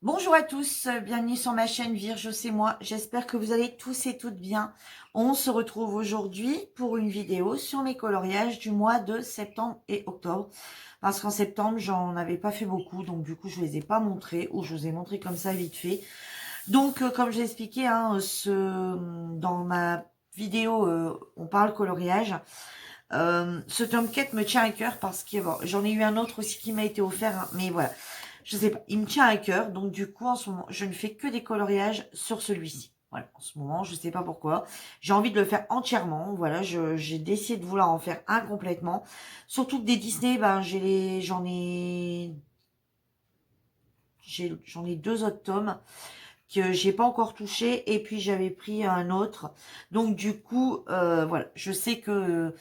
Bonjour à tous, bienvenue sur ma chaîne Virge, c'est moi. J'espère que vous allez tous et toutes bien. On se retrouve aujourd'hui pour une vidéo sur mes coloriages du mois de septembre et octobre. Parce qu'en septembre, j'en avais pas fait beaucoup, donc du coup, je les ai pas montrés, ou je vous ai montré comme ça vite fait. Donc, comme j'ai expliqué, hein, dans ma vidéo, on parle coloriage. Ce tome 4 me tient à cœur parce que bon, j'en ai eu un autre aussi qui m'a été offert, hein, mais voilà. Je sais pas, il me tient à cœur, donc du coup en ce moment, je ne fais que des coloriages sur celui-ci. Voilà, en ce moment, je sais pas pourquoi. J'ai envie de le faire entièrement. Voilà, j'ai décidé de vouloir en faire un complètement. Surtout que des Disney, ben j'en ai deux autres tomes que j'ai pas encore touché et puis j'avais pris un autre. Donc du coup, voilà, je sais que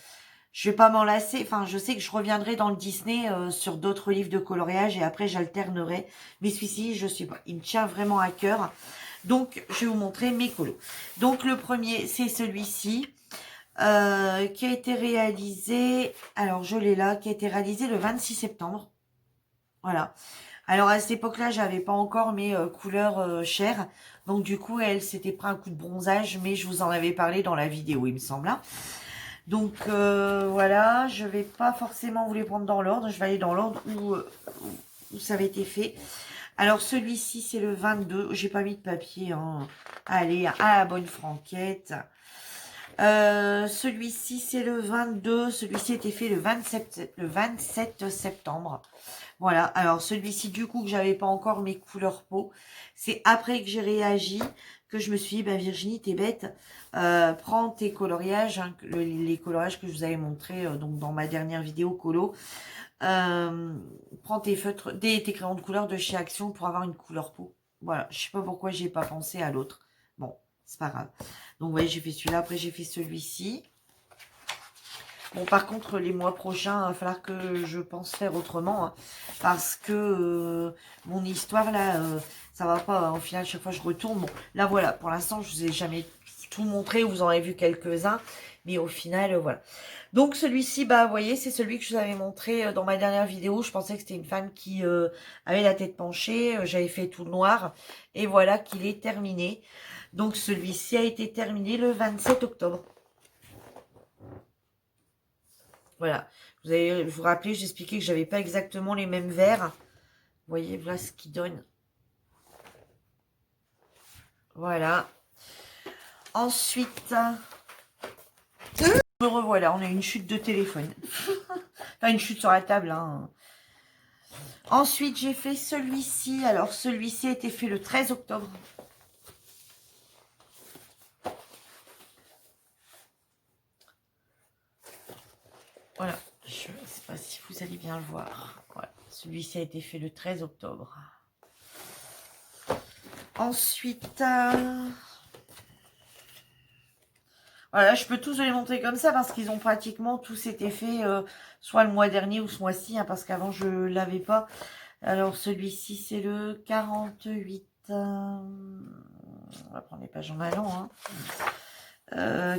je vais pas m'en lasser. Enfin, je sais que je reviendrai dans le Disney sur d'autres livres de coloriage et après j'alternerai. Mais celui-ci, je suis pas. Il me tient vraiment à cœur. Donc, je vais vous montrer mes colos. Donc, le premier, c'est celui-ci qui a été réalisé. Alors, je l'ai là, qui a été réalisé le 26 septembre. Voilà. Alors, à cette époque-là, j'avais pas encore mes couleurs chères. Donc, du coup, elle s'était pris un coup de bronzage, mais je vous en avais parlé dans la vidéo, il me semble, hein. Donc voilà, je vais pas forcément vous les prendre dans l'ordre, je vais aller dans l'ordre où ça avait été fait. Alors celui-ci c'est le 22, j'ai pas mis de papier, hein. Allez, à la bonne franquette. Celui-ci c'est le 22, celui-ci a été fait le 27 septembre. Voilà, alors celui-ci du coup que j'avais pas encore mes couleurs peau, c'est après que j'ai réagi que je me suis dit, ben Virginie, t'es bête, prends tes coloriages, hein, les coloriages que je vous avais montrés donc dans ma dernière vidéo colo, euh, prends tes feutres, tes crayons de couleur de chez Action pour avoir une couleur peau. Voilà, je sais pas pourquoi j'ai pas pensé à l'autre. Bon, c'est pas grave. Donc ouais, j'ai fait celui-là, après j'ai fait celui-ci. Bon, par contre, les mois prochains, il va falloir que je pense faire autrement. Hein, parce que mon histoire, là, ça va pas. Au final, chaque fois, je retourne. Bon, là, voilà. Pour l'instant, je vous ai jamais tout montré. Vous en avez vu quelques-uns. Mais au final, voilà. Donc, celui-ci, bah, vous voyez, c'est celui que je vous avais montré dans ma dernière vidéo. Je pensais que c'était une femme qui avait la tête penchée. J'avais fait tout le noir. Et voilà qu'il est terminé. Donc, celui-ci a été terminé le 27 octobre. Voilà. Vous vous rappelez, j'expliquais que j'avais pas exactement les mêmes verres. Vous voyez, voilà ce qui donne. Voilà. Ensuite, me revoilà. On a une chute de téléphone. Enfin, une chute sur la table. Hein. Ensuite, j'ai fait celui-ci. Alors, celui-ci a été fait le 13 octobre. Voilà. Je ne sais pas si vous allez bien le voir. Voilà. Celui-ci a été fait le 13 octobre. Ensuite, voilà, je peux tous les montrer comme ça parce qu'ils ont pratiquement tous été faits soit le mois dernier ou ce mois-ci, hein, parce qu'avant je l'avais pas. Alors celui-ci c'est le 48. On va prendre les pages en allant. Hein.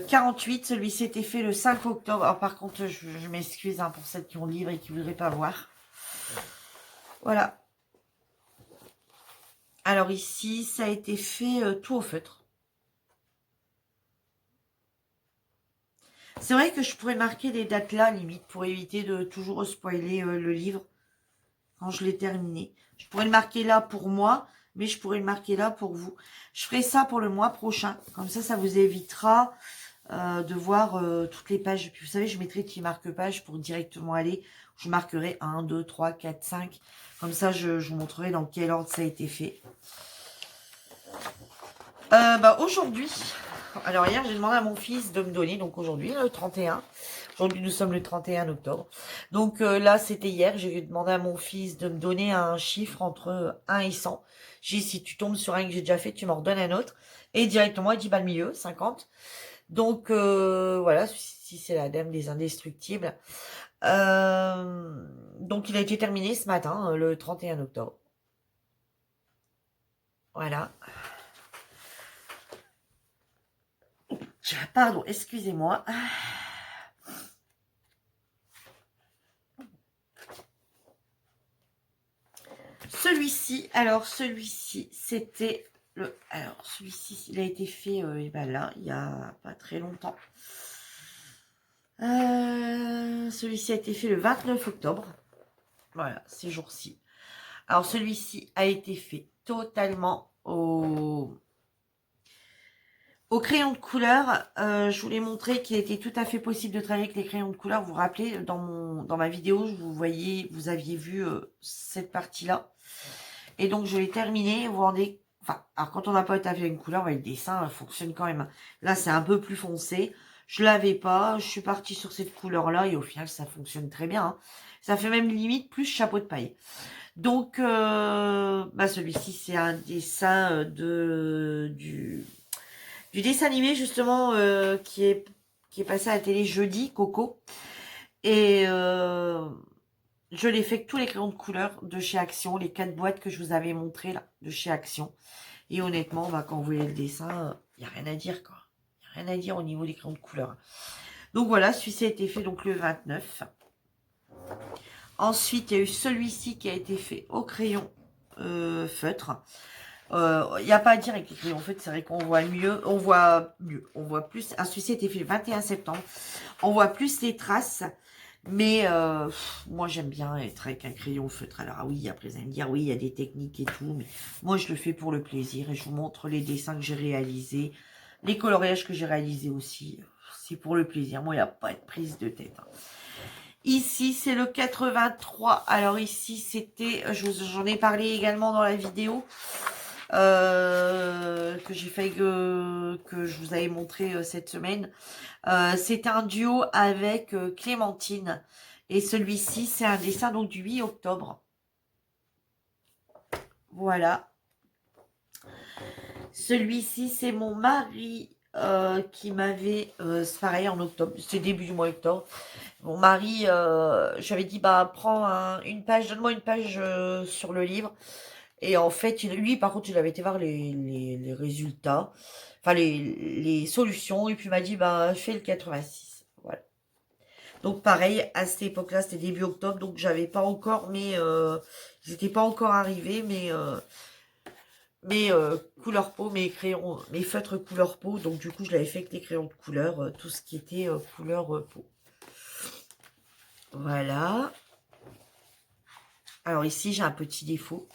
48, celui-ci était fait le 5 octobre. Alors par contre, je m'excuse hein, pour celles qui ont le livre et qui ne voudraient pas voir. Voilà. Alors ici, ça a été fait tout au feutre. C'est vrai que je pourrais marquer les dates là, limite, pour éviter de toujours spoiler le livre quand je l'ai terminé. Je pourrais le marquer là pour moi, mais je pourrais le marquer là pour vous. Je ferai ça pour le mois prochain. Comme ça vous évitera de voir toutes les pages. Puis vous savez, je mettrai petit marque-page pour directement aller. Je marquerai 1, 2, 3, 4, 5. Comme ça, je vous montrerai dans quel ordre ça a été fait. Aujourd'hui, alors hier j'ai demandé à mon fils de me donner, donc aujourd'hui le 31, aujourd'hui nous sommes le 31 octobre, donc là c'était hier, j'ai demandé à mon fils de me donner un chiffre entre 1 et 100, j'ai dit si tu tombes sur un que j'ai déjà fait, tu m'en redonnes un autre, et directement il dit bah le milieu, 50, donc voilà, si c'est la dame des indestructibles, donc il a été terminé ce matin, le 31 octobre, voilà. Pardon, excusez-moi. Celui-ci, alors celui-ci, c'était le... Alors, celui-ci, il a été fait et ben là, il y a pas très longtemps. Celui-ci a été fait le 29 octobre. Voilà, ces jours-ci. Alors, celui-ci a été fait totalement au crayon de couleur. Je vous l'ai montré qu'il était tout à fait possible de travailler avec les crayons de couleur. Vous vous rappelez, dans ma vidéo, vous aviez vu cette partie-là. Et donc, je l'ai terminé. Vous vous rendez... Enfin, alors quand on n'a pas taffé une couleur, le dessin fonctionne quand même. Là, c'est un peu plus foncé. Je l'avais pas. Je suis partie sur cette couleur-là. Et au final, ça fonctionne très bien. Hein. Ça fait même limite plus chapeau de paille. Donc, celui-ci, c'est un dessin du dessin animé, justement, qui est passé à la télé jeudi, Coco. Et je l'ai fait avec tous les crayons de couleur de chez Action, les 4 boîtes que je vous avais montrées, là, de chez Action. Et honnêtement, quand vous voyez le dessin, il n'y a rien à dire, quoi. Il n'y a rien à dire au niveau des crayons de couleur. Donc voilà, celui-ci a été fait donc le 29. Ensuite, il y a eu celui-ci qui a été fait au crayon feutre. Il n'y a pas à dire avec les crayons feutre, c'est vrai qu'on voit mieux, on voit plus. Celui-ci a été fait le 21 septembre. On voit plus les traces. Mais moi, j'aime bien être avec un crayon feutre. Alors oui, après, vous allez me dire, oui, il y a des techniques et tout. Mais moi, je le fais pour le plaisir. Et je vous montre les dessins que j'ai réalisés. Les coloriages que j'ai réalisés aussi. C'est pour le plaisir. Moi, il n'y a pas de prise de tête. Hein. Ici, c'est le 83. Alors ici, c'était... J'en ai parlé également dans la vidéo. Que j'ai fait que je vous avais montré cette semaine. C'est un duo avec Clémentine. Et celui-ci, c'est un dessin donc du 8 octobre. Voilà. Celui-ci, c'est mon mari qui m'avait... c'est pareil en octobre. C'est début du mois d'octobre. Mon mari, j'avais dit, prends une page, donne-moi une page sur le livre. Et en fait, lui, par contre, il avait été voir les résultats, enfin les solutions, et puis il m'a dit, fais le 86. Voilà. Donc pareil, à cette époque-là, c'était début octobre, donc j'avais pas encore, ils n'étaient pas encore arrivés, mes couleur peau, mes crayons, mes feutres couleur peau, donc du coup, je l'avais fait avec les crayons de couleur, tout ce qui était couleur peau. Voilà. Alors ici, j'ai un petit défaut.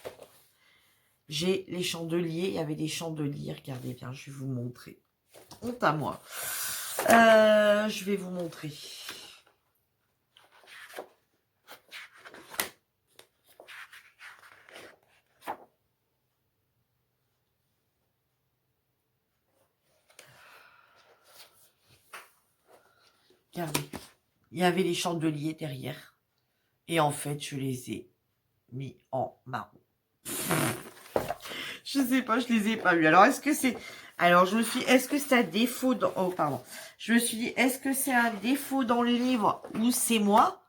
J'ai les chandeliers. Il y avait des chandeliers. Regardez bien, je vais vous montrer. Honte à moi. Je vais vous montrer. Regardez. Il y avait les chandeliers derrière. Et en fait, je les ai mis en marron. Je sais pas, je les ai pas vus. Alors, est-ce que c'est... Alors, je me suis dit, est-ce que c'est un défaut dans... Oh, pardon. Je me suis dit, est-ce que c'est un défaut dans le livre ou c'est moi?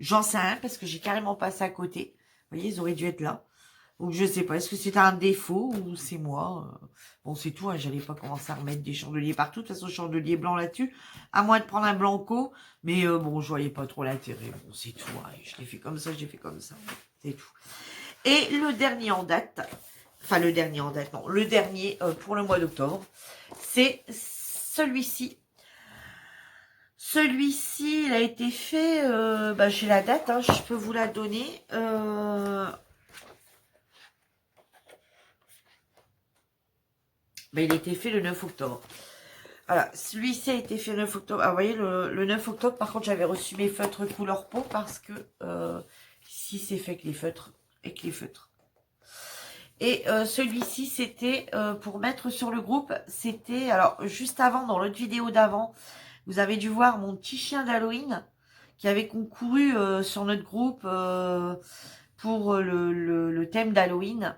J'en sais rien parce que j'ai carrément passé à côté. Vous voyez, ils auraient dû être là. Donc, je sais pas. Est-ce que c'est un défaut ou c'est moi? Bon, c'est tout. Hein, j'allais pas commencer à remettre des chandeliers partout. De toute façon, chandelier blanc là-dessus. À moins de prendre un blanco. Mais bon, je voyais pas trop l'intérêt. Bon, c'est tout. Hein, je l'ai fait comme ça, j'ai fait comme ça. C'est tout. Et le dernier en date... Enfin, le dernier en date, non. Le dernier pour le mois d'octobre, c'est celui-ci. Celui-ci, il a été fait... j'ai la date, hein, je peux vous la donner. Il a été fait le 9 octobre. Voilà, celui-ci a été fait le 9 octobre. Ah, vous voyez, le 9 octobre, par contre, j'avais reçu mes feutres couleur peau parce que ici, c'est fait avec les feutres. Et celui-ci, c'était pour mettre sur le groupe. C'était, alors, juste avant, dans l'autre vidéo d'avant, vous avez dû voir mon petit chien d'Halloween qui avait concouru sur notre groupe pour le thème d'Halloween.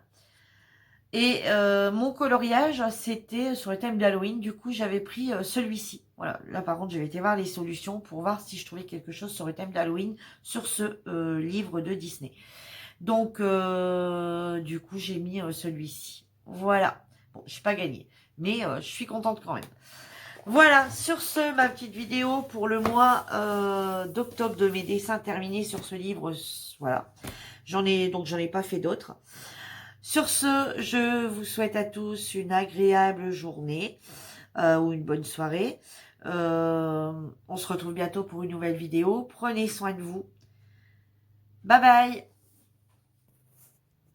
Et mon coloriage, c'était sur le thème d'Halloween. Du coup, j'avais pris celui-ci. Voilà, là, par contre, j'avais été voir les solutions pour voir si je trouvais quelque chose sur le thème d'Halloween sur ce livre de Disney. Donc, du coup, j'ai mis celui-ci. Voilà. Bon, je n'ai pas gagné. Mais je suis contente quand même. Voilà. Sur ce, ma petite vidéo pour le mois d'octobre de mes dessins terminés sur ce livre. Voilà. j'en ai pas fait d'autres. Sur ce, je vous souhaite à tous une agréable journée ou une bonne soirée. On se retrouve bientôt pour une nouvelle vidéo. Prenez soin de vous. Bye bye.